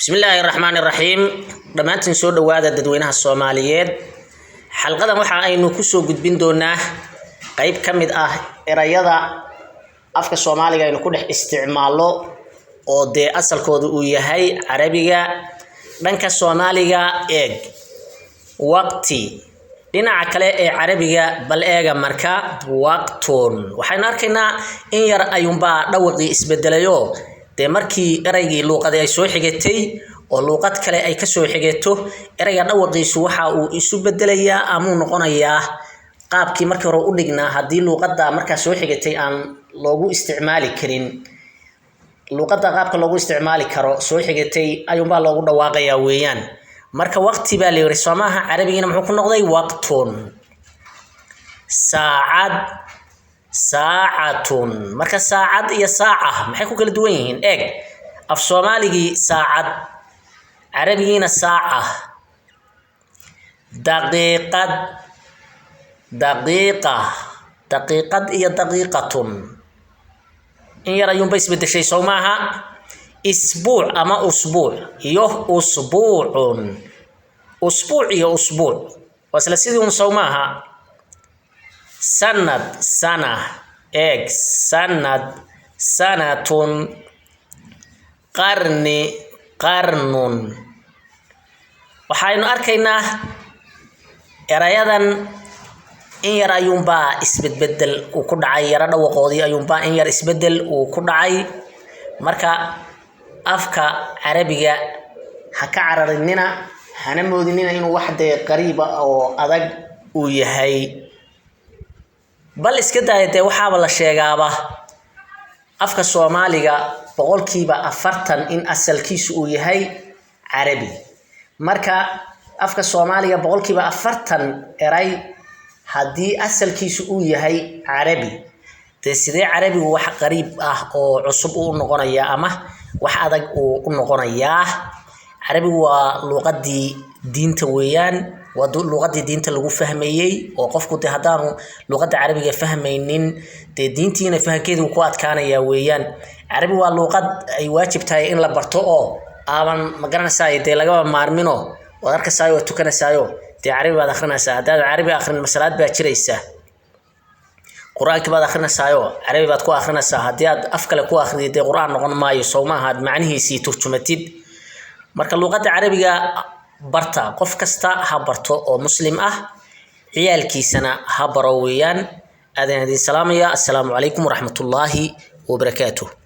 بسم الله الرحمن الرحيم dhamaantiin soo dhawaada dadweynaha Soomaaliyeed xalqadan waxa aynu ku soo gudbin doonaa qayb kamid ah erayada afka Soomaaliga aynu ku dhex isticmaalo oo de asalkoodu uu yahay Carabiga dhanka Soomaaliga eeg waqti dhinaca kale ee Carabiga bal eega marka waqtun waxaan arkaynaa in yar ayuunba dhawaqi isbedelayo de markii eraygii luqad ay soo xigatay oo luqad kale ay ka soo xigato erayga dhawaqiisu waxa uu isu bedelayaa ama uu noqonayaa qaabkii markii hore u dhignaa hadii luqadda marka soo xigatay aan loogu isticmaali karin luqadda qaabka loogu isticmaali karo soo xigatay ayuunba loogu dhawaaqayaa weeyaan marka waqti baa leeyahay Soomaha Carabigina muxuu ku noqday waqtun saacad saacatun marka saacad iyo saaca maxay ku kala duwan yihiin eeg af Soomaaligi saacad Carabigina saaca daqiiqad daqiiqa daqiiqad iyo daqiiqatun in yar ayuun isbedeshay Soomaha isbuuc ama usbuuc iyo usbuucun usbuuc iyo usbuuc wasla sidii un Soomaha sanad sana eeg sanad sanatun qarni qarnun waxaynu arkaynaa erayadan in yar ayuunba isbedbedel uu ku dhacay yara dhawaqoodii ayuunba in yar isbedel uu ku dhacay marka afka Carabiga ha ka cararinina hana moodinina inuu wax qariib ah oo adag uu yahay bal iska daayay waxaaba la sheegaaba afka Soomaaliga boqolkiiba 40 in asalkiisu uu yahay Carabi marka afka Soomaaliga boqolkiiba 40 eray hadii asalkiisu uu yahay Carabi sidee Carabigu wax qariib ah oo cusub uu noqonaya ama wax adag uu noqonaya Carabigu waa luqadii diinta weeyaan waduu luqadii diinta lagu fahmayay oo qofku hadaanu luqadda Carabiga fahmaynin diintiina fahankeedu ku adkaanaya weeyaan Carabi waa luqad ay waajib tahay in la barto oo aaban ma garanaysaa laga maarmino wada arkaysaa tukanaysaa Carabi baad akhrinaysaa hadaad Carabi akhrin masalaad baa jiraysa Quraanka baad akhrinaysaa Carabi baad ku akhrinaysaa hadii aad af kale ku akhriday Quraan noqon maayo Soomaha macnihiisa turjumatid marka luqadda Carabiga barta qof kasta ha barto oo muslim ah ciyaalkiisana ha baro weeyaan aadaan salaamaya assalaamu alaykum wa rahmatullaahi wa barakaatuh